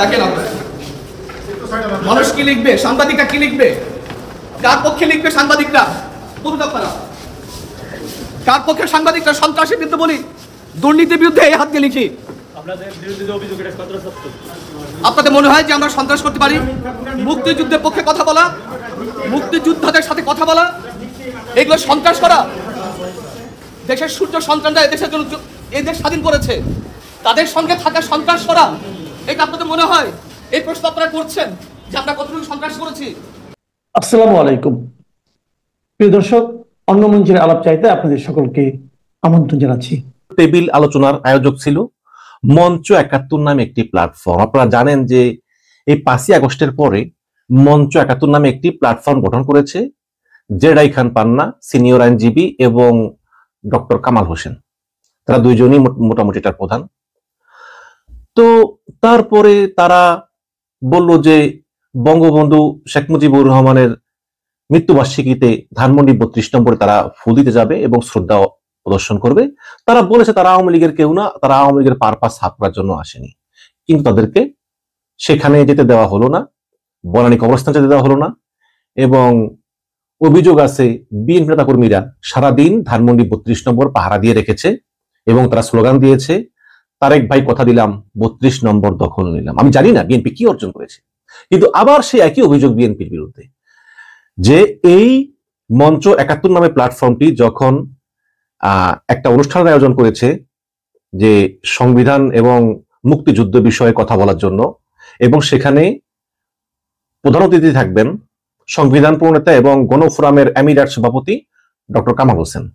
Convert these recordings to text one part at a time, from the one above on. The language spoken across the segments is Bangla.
দেখেন মানুষ কি লিখবে, সাংবাদিকরা কি লিখবে, কার পক্ষে লিখবে সাংবাদিকরা? বলুন আপনারা, কার পক্ষে সাংবাদিকরা? সন্ত্রাসের বিরুদ্ধে বলি, দুর্নীতির বিরুদ্ধে এই হাত দিয়ে লিখি। আপনাদের মনে হয় যে আমরা সন্ত্রাস করতে পারি? মুক্তিযুদ্ধের পক্ষে কথা বলা, মুক্তিযোদ্ধাদের সাথে কথা বলা, এগুলো সন্ত্রাস করা? দেশের সূর্য সন্তানরা এদেশের জন্য এই দেশ স্বাধীন করেছে, তাদের সঙ্গে থাকা সন্ত্রাস করা, এটা আপনাদের মনে হয়? এই প্রশ্ন আপনারা করছেন যে আমরা কতটুকু সন্ত্রাস করেছি? আসসালামু আলাইকুম প্রিয় দর্শক, অন্য মঞ্চের আলাপ চাইতে আপনাদের সকলকে আমন্ত্রণ জানাচ্ছি। টেবিল আলোচনার আয়োজক ছিল মঞ্চ ৭১ নামে একটি প্ল্যাটফর্ম। আপনারা জানেন যে এই ৫ই আগস্টের পরে মঞ্চ ৭১ নামে একটি প্ল্যাটফর্ম গঠন করেছে জেডাই খান পান্না, সিনিয়র আইনজীবী, এবং ডক্টর কামাল হোসেন। তারা দুইজনই মোটামুটি এটার প্রধান। তো তারপরে তারা বলল যে বঙ্গবন্ধু শেখ মুজিবুর রহমানের মৃত্যুবার্ষিকীতে ধানমন্ডি ৩২ নম্বরে তারা ফুল দিতে যাবে এবং শ্রদ্ধা প্রদর্শন করবে। তারা বলেছে তারা আওয়ামী লীগের কেউ না, তারা আওয়ামী লীগের পারপাস হাফ করার জন্য আসেনি। কিন্তু তাদেরকে সেখানে যেতে দেওয়া হলো না, বনানী কবরস্থান যেতে দেওয়া হলো না। এবং অভিযোগ আছে বিএনপি নেতা কর্মীরা সারাদিন ধানমন্ডি ৩২ নম্বর পাহারা দিয়ে রেখেছে এবং তারা স্লোগান দিয়েছে, তারেক ভাই কথা দিলাম ৩২ নম্বর দখল নিলাম। আমি জানি না বিএনপি কি অর্জন করেছে, কিন্তু আবার সেই একই অভিযোগ বিএনপির বিরুদ্ধে যে এই মঞ্চ ৭১ নামে প্ল্যাটফর্মটি যখন একটা অনুষ্ঠানের আয়োজন করেছে যে সংবিধান এবং মুক্তিযুদ্ধ বিষয়ে কথা বলার জন্য, এবং সেখানে প্রধান অতিথি থাকবেন সংবিধান প্রণেতা এবং গণফোরামের এমিরাত সভাপতি ডক্টর কামাল হোসেন।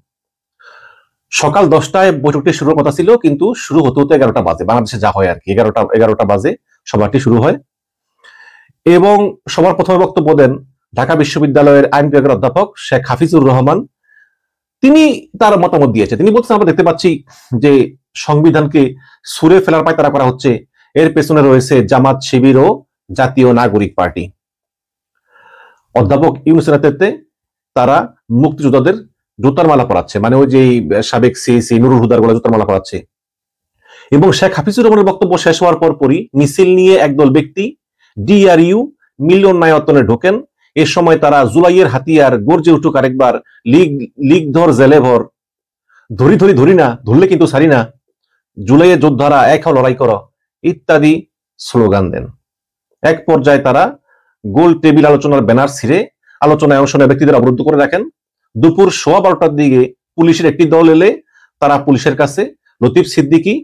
সকাল ১০টায় বৈঠকটি শুরুর কথা ছিল, কিন্তু শুরু হতে হতে ১১টা বাজে, বাংলাদেশে যা হয় আর কি, ১১টা বাজে সভাটি শুরু হয়। এবং সবার প্রথমে বক্তব্য দেন ঢাকা বিশ্ববিদ্যালয়ের আইন বিভাগের অধ্যাপক শেখ হাফিজুর রহমান। তিনি তার মতামত দিয়েছে। তিনি বলছেন, আমরা দেখতে পাচ্ছি যে সংবিধানকে ছুঁড়ে ফেলার পায়তারা করা হচ্ছে, এর পেছনে রয়েছে জামাত, শিবির ও জাতীয় নাগরিক পার্টি। অধ্যাপক ইউনূসের নেতৃত্বে তারা মুক্তিযোদ্ধাদের জুতার মালা পরাচ্ছে, মানে ওই যে সাবেক সিএসি নুরুল হুদার গলা জুতার মালা পরাচ্ছে। এবং শেখ হাফিজুর রহমানের বক্তব্য শেষ হওয়ার পরই মিছিল নিয়ে একদল ব্যক্তি ডিআরইউ মিলনায়তনে ঢোকেন। এ সময় তারা জুলাইয়ের হাতিয়ার, গর্জে উঠুক আরেকবার, লিগ ধর জেলে ভর, ধরি না, ধরলে কিন্তু ছাড়ি না, জুলাইয়ের যোদ্ধারা এক হও লড়াই করো ইত্যাদি স্লোগান দেন। এক পর্যায়ে তারা গোল টেবিল আলোচনার ব্যানার ছিঁড়ে আলোচনায় অংশ নেওয়া ব্যক্তিদের অবরুদ্ধ করে রাখেন। দুপুর 12:15টার দিকে পুলিশের একটি দল এলে তারা পুলিশের কাছে লতিফ সিদ্দিকী,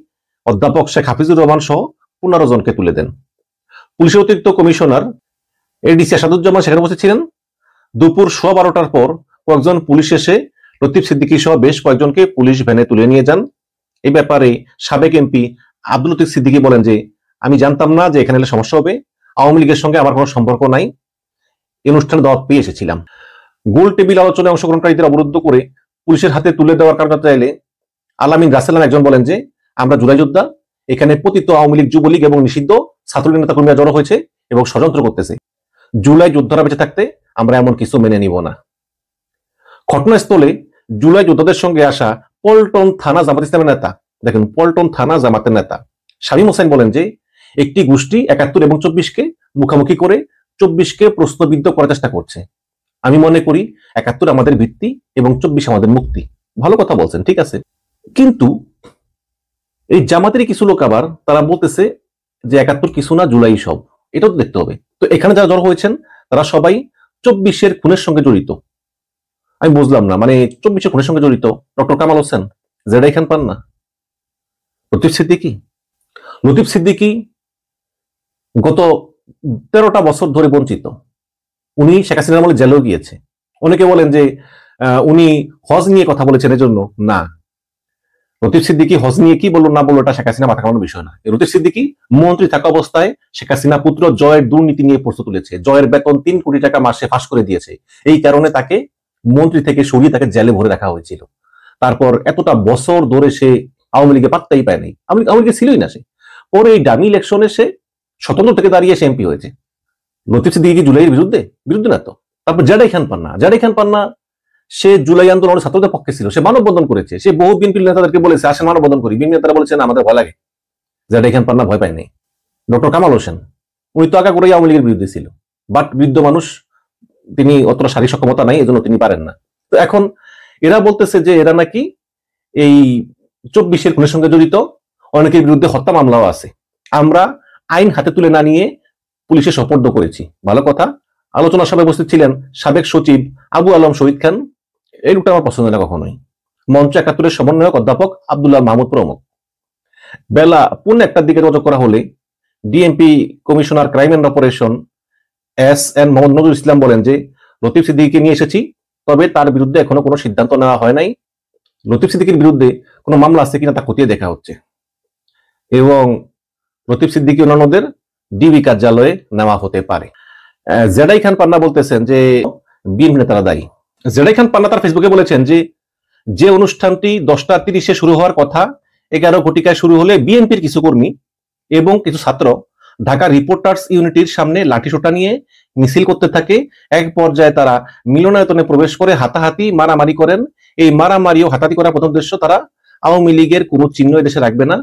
অধ্যাপক শেখ হাফিজুর রহমান সহ 15 জনকে তুলে দেন। পুলিশের অতিরিক্ত কমিশনার এডিসি আসাদুজ্জামান সেখানে উপস্থিত ছিলেন। দুপুর 12:15টার পর কয়েকজন পুলিশ এসে লতিফ সিদ্দিকী সহ বেশ কয়েকজনকে পুলিশ ভ্যানে তুলে নিয়ে যান। এই ব্যাপারে সাবেক এমপি আব্দুল লতিফ সিদ্দিকী বলেন যে, আমি জানতাম না যে এখানে এলে সমস্যা হবে, আওয়ামী লীগের সঙ্গে আমার কোনো সম্পর্ক নাই, এই অনুষ্ঠানে দাওয়াত পেয়ে এসেছিলাম। গোল টেবিল আলোচনায় অংশগ্রহণকারীদের অবরুদ্ধ করে পুলিশের হাতে তুলে দেওয়ার কারণ চাইলে আলামিন রাসেল নামে একজন বলেন যে, আমরা জুলাই যোদ্ধা, এখানে পতিত আওয়ামী লীগ, যুবলীগ এবং নিষিদ্ধ ছাত্রলীগ নেতা কর্মীরা জড়ো হয়েছে এবং ষড়যন্ত্র করতেছে। জুলাই যোদ্ধারা বেঁচে থাকতে আমরা এমন কিছু মেনে নিব না। ঘটনাস্থলে জুলাই যোদ্ধাদের সঙ্গে আসা পল্টন থানা জামাত ইসলামের নেতা, দেখেন পল্টন থানা জামাতের নেতা শামীম হোসেন বলেন যে, একটি গোষ্ঠী ৭১ এবং ২৪কে মুখামুখি করে ২৪কে প্রশ্নবিদ্ধ করার চেষ্টা করছে। আমি মনে করি ৭১ আমাদের ভিত্তি এবং ২৪ আমাদের মুক্তি। ভালো কথা বলছেন, ঠিক আছে, কিন্তু এই জামাতেরই কিছু লোক আবার তারা বলতেছে যে ৭১ কিছু না, জুলাই সব। এটাও তো দেখতে হবে। তো এখানে যারা জড়ো হয়েছেন তারা সবাই ২৪-এর খুনের সঙ্গে জড়িত। আমি বুঝলাম না, মানে ২৪-এর খুনের সঙ্গে জড়িত ডক্টর কামাল হোসেন, জেডাই খান পান্না, লতিফ সিদ্দিকী গত ১৩টা বছর ধরে বঞ্চিত। উনি শেখ হাসিনার আমলে জেলেও গিয়েছে। অনেকে বলেন যে উনি হজ নিয়ে কথা বলেছেন, এজন্য না। লতিফ সিদ্দিকী হজ নিয়ে কি বললো না বললো এটা শেখ হাসিনা মাথা কামানোর বিষয় না। লতিফ সিদ্দিকী মন্ত্রী থাকা অবস্থায় শেখ হাসিনা পুত্র জয়ের দুর্নীতি নিয়ে প্রশ্ন তুলেছে। জয়ের বেতন ৩ কোটি টাকা মাসে ফাঁস করে দিয়েছে। এই কারণে তাকে মন্ত্রী থেকে সরিয়ে তাকে জেলে ভরে রাখা হয়েছিল। তারপর এতটা বছর ধরে সে আওয়ামী লীগে পাত্তাই পায় নাই, আওয়ামী লীগে ছিলই না সে। পরে এই ডামি ইলেকশনে সে স্বতন্ত্র থেকে দাঁড়িয়ে সে এমপি হয়েছে। লতিফ সিদ্দিকী কি জুলাইয়ের বিরুদ্ধে না তো? তারপর জেডাই খান পান্না সে জুলাই আন্দোলনের ছাত্রদের পক্ষে ছিল, সে মানববন্ধন করেছে। সে বহু বিএনপি নেতাদেরকে বলেছে আসেন মানববন্ধন করি, বিএনপি নেতারা বলেছেন আমাদের ভয় লাগে। জেডাই খান পান্না ভয় পায়নি। ডক্টর কামাল হোসেন উনি তো আগে করেই আওয়ামী লীগের বিরুদ্ধে ছিল, বাট বৃদ্ধ মানুষ, তিনি অতটা শারীরিক সক্ষমতা নাই, এজন্য তিনি পারেন না। তো এখন এরা বলতেছে যে এরা নাকি এই 24-এর খুনের সঙ্গে জড়িত, অনেকের বিরুদ্ধে হত্যা মামলাও আছে, আমরা আইন হাতে তুলে না নিয়ে পুলিশে সোপর্দ করেছি। ভালো কথা। আলোচনা সভায় উপস্থিত ছিলেন সাবেক সচিব আবু আলম শহীদ খান, এই লোকটা আমার পছন্দ না কখনোই, মঞ্চ 71-এর সমন্বয়ক অধ্যাপক আব্দুল্লাহ মাহমুদ প্রমুখ। বেলা 1:45 দিকে যোগাযোগ করা হলে DMP commissioner crime and operation SN Mohammad Nazrul Islam বলেন যে লতিফ সিদ্দিকীকে নিয়ে এসেছি, তবে তার বিরুদ্ধে এখনো কোনো সিদ্ধান্ত নেওয়া হয় নাই। লতিফ সিদ্দিকীর বিরুদ্ধে কোনো মামলা আছে কিনা তা খতিয়ে দেখা হচ্ছে এবং লতিফ সিদ্দিকী অন্যান্যদের ডিবি কার্যালয়ে নেওয়া হতে পারে। জেডাই খান পান্না বলতেছেন যে বিএনপি নেতারা দায়ী। জেডাই খান পান্না তার ফেসবুকে বলেছেন যে অনুষ্ঠানটি 10:30-এ শুরু হওয়ার কথা 11 ঘটিকায় শুরু হলে বিএনপির কিছু কর্মী এবং কিছু ছাত্র ঢাকা রিপোর্টার্স ইউনিটির সামনে লাঠিসোঁটা নিয়ে মিছিল করতে থাকে। এক পর্যায়ে তারা মিলনায়তনে প্রবেশ করে হাতাহাতি মারামারি করেন। এই মারামারি ও হাতাহাতি করার প্রথম উদ্দেশ্য, তারা আওয়ামী লীগের কোনো চিহ্ন এদেশে রাখবে না।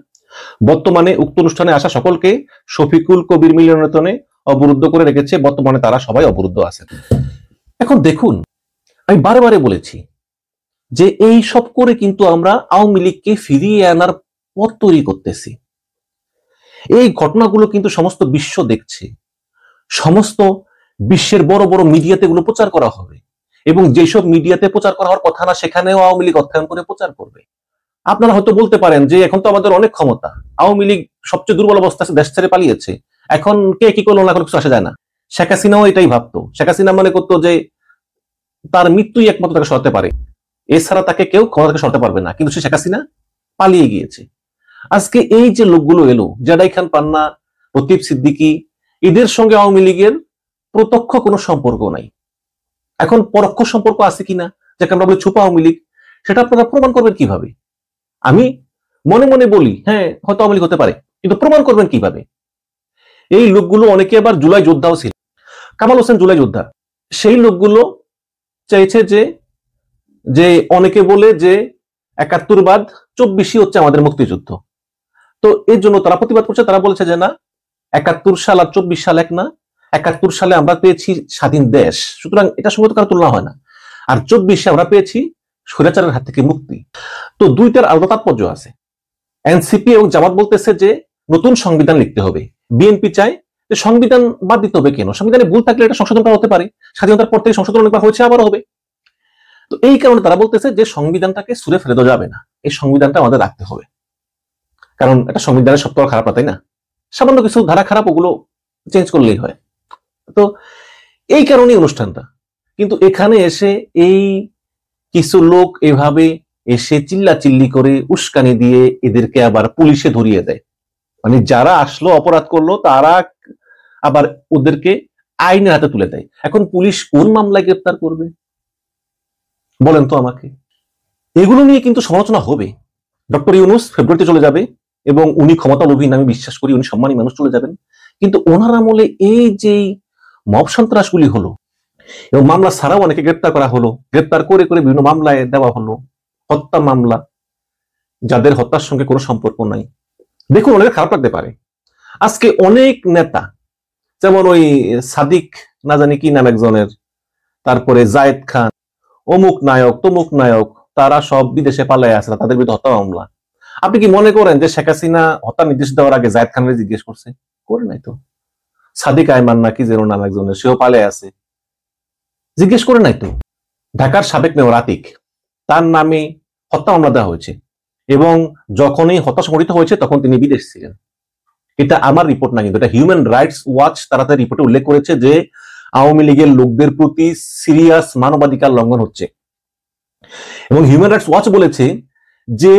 বর্তমানে উক্ত অনুষ্ঠানে আসা সকলকে শফিকুল কবির মিলনায়তনে অবরুদ্ধ করে রেখেছে। বর্তমানে তারা সবাই অবরুদ্ধ আছে। এখন দেখুন, আমি বারে বারে বলেছি যে এই সব করে কিন্তু আমরা আওয়ামী লীগকে ফিরিয়ে আনার পথ তৈরি করতেছি। এই ঘটনাগুলো কিন্তু সমস্ত বিশ্ব দেখছে, সমস্ত বিশ্বের বড় বড় মিডিয়াতে এগুলো প্রচার করা হবে এবং যেসব মিডিয়াতে প্রচার করা হওয়ার কথা না, সেখানেও আওয়ামী লীগ অর্থায়ন করে প্রচার করবে। আপনারা হয়তো বলতে পারেন যে এখন তো আমাদের অনেক ক্ষমতা, আওয়ামী লীগ সবচেয়ে দুর্বল অবস্থা আছে, দেশ ছেড়ে পালিয়েছে, এখন কে কি করলো না, এখন কিছু আসে যায় না। শেখ হাসিনাও এটাই ভাবতো। শেখ হাসিনা মনে করতো যে তার মৃত্যুই একমাত্র তাকে সরাতে পারে, এছাড়া তাকে কেউ ক্ষমতা থেকে সরাতে পারবে না, কিন্তু সে শেখ হাসিনা পালিয়ে গিয়েছে। আজকে এই যে লোকগুলো এলো, জেডাই খান পান্না, লতিফ সিদ্দিকী, এদের সঙ্গে আওয়ামী লীগের প্রত্যক্ষ কোনো সম্পর্ক নাই। এখন পরোক্ষ সম্পর্ক আছে কিনা, যাকে আমরা বলি ছুপা আওয়ামী লীগ, সেটা আপনারা প্রমাণ করবেন কিভাবে? আমি মনে মনে বলি হ্যাঁ হয়তো আওয়ামী লীগ হতে পারে, কিন্তু প্রমাণ করবেন কিভাবে? এই লোকগুলো অনেকে আবার জুলাই যোদ্ধাও ছিল। কামাল হোসেন জুলাই যোদ্ধা, সেই লোকগুলো চাইছে যে অনেকে বলে যে 71 বাদ 24ই হচ্ছে আমাদের মুক্তিযুদ্ধ। তো এর জন্য তারা প্রতিবাদ করছে। তারা বলেছে যে না, 71 সাল আর 24 সাল এক না, 71 সালে আমরা পেয়েছি স্বাধীন দেশ, সুতরাং এটা সঙ্গে তো কারো তুলনা হয় না, আর 24-এ আমরা পেয়েছি স্বৈরাচারের হাত থেকে মুক্তি। তো দুইটার আলাদা তাৎপর্য আছে। এনসিপি এবং জামাত বলতেছে যে নতুন সংবিধান লিখতে হবে, বিএনপি চায় যে সংবিধান বাদ দিতে হবে। কেন? সংবিধানে ভুল থাকলে এটা সংশোধন করা হতে পারে, স্বাধীনতার পর থেকে সংশোধন অনেকবার হয়েছে, আবারও হবে। তো এই কারণে তারা বলতেছে যে সংবিধানটাকে ছুঁড়ে ফেলে দেওয়া যাবে না, এই সংবিধানটা আমাদের রাখতে হবে, কারণ এটা সংবিধানের সব তো খারাপ না, তাই না? সামান্য কিছু ধারা খারাপ, ওগুলো চেঞ্জ করলেই হয়। তো এই কারণেই অনুষ্ঠানটা। কিন্তু এখানে এসে এই কিছু লোক এভাবে এসে চিল্লাচিল্লি করে উস্কানি দিয়ে এদেরকে আবার পুলিশে ধরিয়ে দেয়। মানে যারা আসলো অপরাধ করলো তারা আবার ওদেরকে আইনের হাতে তুলে দেয়। এখন পুলিশ কোন মামলায় গ্রেপ্তার করবে বলেন তো আমাকে? এগুলো নিয়ে কিন্তু সমালোচনা হবে। ডক্টর ইউনূস ফেব্রুয়ারিতে চলে যাবে এবং উনি ক্ষমতালোভী, আমি বিশ্বাস করি উনি সম্মানী মানুষ, চলে যাবেন। কিন্তু ওনার আমলে এই যে মব সন্ত্রাসগুলি হলো এবং মামলা ছাড়াও অনেকে গ্রেপ্তার করা হলো, গ্রেপ্তার করে করে বিভিন্ন মামলায় দেওয়া হলো, হত্যা মামলা, যাদের হত্যার সঙ্গে কোনো সম্পর্ক নাই। দেখুন, অনেক খারাপ লাগতে পারে। আজকে অনেক নেতা, যেমন ওই সাদিক না জানি কি নাম একজনের, তারপরে জায়েদ খান, অমুক নায়ক তমুক নায়ক, তারা সব বিদেশে পালায় আছে, তাদের বিরুদ্ধে হত্যা মামলা। আপনি কি মনে করেন যে শেখ হাসিনা হত্যার নির্দেশ দেওয়ার আগে জায়েদ খানের জিজ্ঞেস করছে? করে নাই তো। সাদিক আয়মান নাকি যেন নাম একজনের, সেও পালায় আছে, জিজ্ঞেস করে নাই তো। ঢাকার সাবেক মেয়র আতিক, তার নামে হত্যা মামলা দেওয়া হয়েছে এবং যখনই হত্যা সংঘটিত হয়েছে তখন তিনি বিদেশ ছিলেন। এটা আমার রিপোর্ট না, কিন্তু এটা হিউম্যান রাইটস ওয়াচ তারা তার রিপোর্টে উল্লেখ করেছে যে আওয়ামী লীগের লোকদের প্রতি সিরিয়াস মানবাধিকার লঙ্ঘন হচ্ছে। এবং হিউম্যান রাইটস ওয়াচ বলেছে যে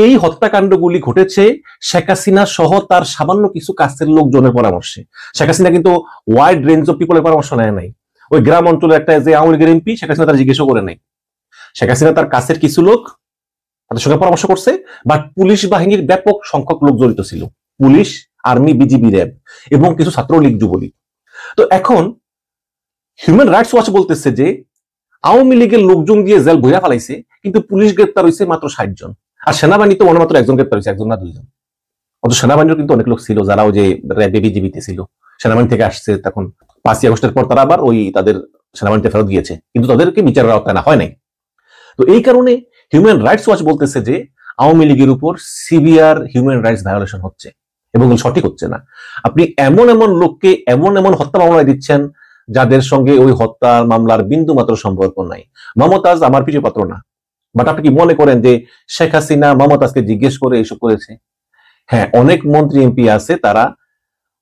এই হত্যাকাণ্ডগুলি ঘটেছে শেখ হাসিনা সহ তার সামান্য কিছু কাছের লোকজনের পরামর্শে। শেখ হাসিনা কিন্তু ওয়াইড রেঞ্জ অফ পিপলের পরামর্শ নেয় নাই। ওই গ্রাম অঞ্চলের একটা যে আওয়ামী লীগের এমপি, শেখ হাসিনা তার জিজ্ঞেসও করে নাই। শেখ হাসিনা তার কাছের কিছু লোক তাদের সঙ্গে পরামর্শ করছে, বাট পুলিশ বাহিনীর ব্যাপক সংখ্যক লোক জড়িত ছিল, পুলিশ, আর্মি, বিজিবি, র্যাব এবং কিছু ছাত্রলীগ, যুবলীগ। তো এখন হিউম্যান রাইটস ওয়াচ বলতেছে যে আওয়ামী লীগের লোকজন দিয়ে জেল ভইরা ফেলাইছে, কিন্তু পুলিশ গ্রেপ্তার হয়েছে মাত্র 60 জন, আর সেনাবাহিনী তো মনে মাত্র একজন গ্রেপ্তার হয়েছে, একজন না দুইজন। অত সেনাবাহিনীর কিন্তু অনেক লোক ছিল যারা ওই যে র্যাবে বিজিবিতে ছিল, সেনাবাহিনী থেকে আসছে, তখন 5ই আগস্টের পর তারা আবার ওই তাদের সেনাবাহিনীতে ফেরত গিয়েছে, কিন্তু তাদেরকে বিচারের আওতায় না হয় নাই। তো এই কারণে হিউম্যান রাইটস ওয়াচ বলতেছে যে আওয়ামী লীগের উপর সিভিয়ার হিউম্যান রাইটস ভায়োলেশন হচ্ছে এবং সঠিক হচ্ছে না। আপনি এমন এমন লোককে এমন এমন হত্যা মামলায় দিচ্ছেন যাদের সঙ্গে ওই হত্যা মামলার বিন্দু মাত্র সম্পর্ক নাই। মমতাজ আমার পিছু পাত্র না, বাট আপনি কি মনে করেন যে শেখ হাসিনা মমতাজকে জিজ্ঞেস করে এইসব করেছে? হ্যাঁ, অনেক মন্ত্রী এমপি আছে তারা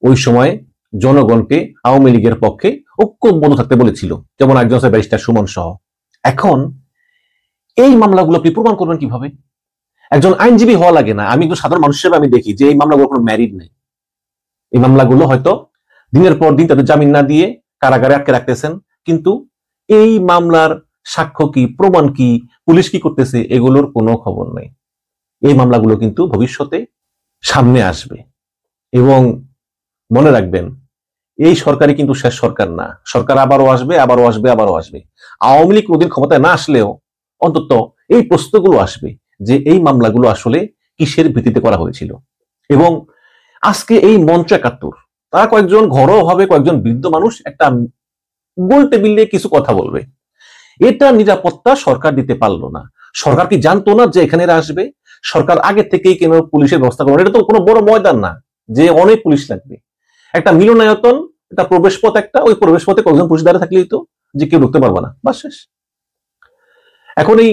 ওই সময় জনগণকে আওয়ামী লীগের পক্ষে ঐক্যবদ্ধ থাকতে বলেছিল, যেমন একজন আছে ব্যারিস্টার সুমন সহ। এখন এই মামলাগুলো আপনি প্রমাণ করবেন কিভাবে? একজন আইনজীবী হওয়া লাগে না, আমি একজন সাধারণ মানুষ হিসেবে আমি দেখি যে এই মামলাগুলো কোনো ম্যারিড নেই। এই মামলাগুলো হয়তো দিনের পর দিন তাদের জামিন না দিয়ে কারাগারে আটকে রাখতেছেন, কিন্তু এই মামলার সাক্ষ্য কি, প্রমাণ কি, পুলিশ কি করতেছে, এগুলোর কোনো খবর নেই। এই মামলাগুলো কিন্তু ভবিষ্যতে সামনে আসবে। এবং মনে রাখবেন, এই সরকারই কিন্তু শেষ সরকার না, সরকার আবারও আসবে, আবারও আসবে, আবারও আসবে। আওয়ামী লীগ কোনদিন ক্ষমতায় না আসলেও অন্তত এই প্রশ্নগুলো আসবে যে এই মামলাগুলো আসলে কিসের ভিত্তিতে করা হয়েছিল। এবং আজকে এই মঞ্চ 71 তারা কয়েকজন ঘরোয়াভাবে কয়েকজন বৃদ্ধ মানুষ একটা গোল টেবিলে কিছু কথা বলবে, এটা নিরাপত্তা সরকার দিতে পারলো না। সরকার কি জানতো না যে এখানে আসবে? সরকার আগে থেকেই কেন পুলিশের ব্যবস্থা করলো? এটা তো কোনো বড় ময়দান না যে অনেক পুলিশ লাগবে। একটা মিলনায়তন, একটা প্রবেশ পথ, একটা ওই প্রবেশ পথে কয়েকজন পুলিশ দাঁড়িয়ে থাকলেই তো, যে কেউ ঢুকতে পারবে না, বাস শেষ। এখন এই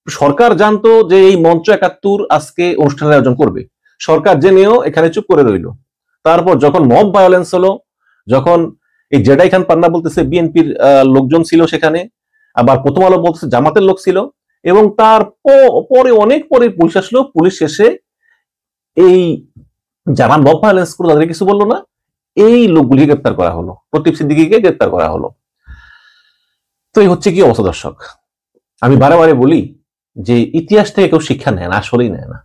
সরকার জানতো যে এই মঞ্চ 71 আজকে অনুষ্ঠানের আয়োজন করবে, সরকার জেনেও এখানে চুপ করে রইল। তারপর যখন মব ভায়োলেন্স হলো, যখন এই জেডাই খান পান্না বলতেছে বিএনপির লোকজন ছিল সেখানে, আবার প্রথম আলো বলতেছে জামাতের লোক ছিল, এবং তার পরে অনেক পরে পুলিশ আসলো, পুলিশ এসে এই যারা মব ভায়োলেন্স করলো তাদের কিছু বললো না, এই লোকগুলিকে গ্রেপ্তার করা হলো, প্রতীপ সিদ্দিকীকে গ্রেপ্তার করা হলো। তো এই হচ্ছে কি অবস্থা দর্শক। আমি বারে বলি যে ইতিহাস থেকে কেউ শিক্ষা নেয় না, আসলেই নেয় না,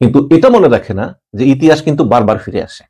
কিন্তু এটা মনে রাখে না যে ইতিহাস কিন্তু বারবার ফিরে আসে।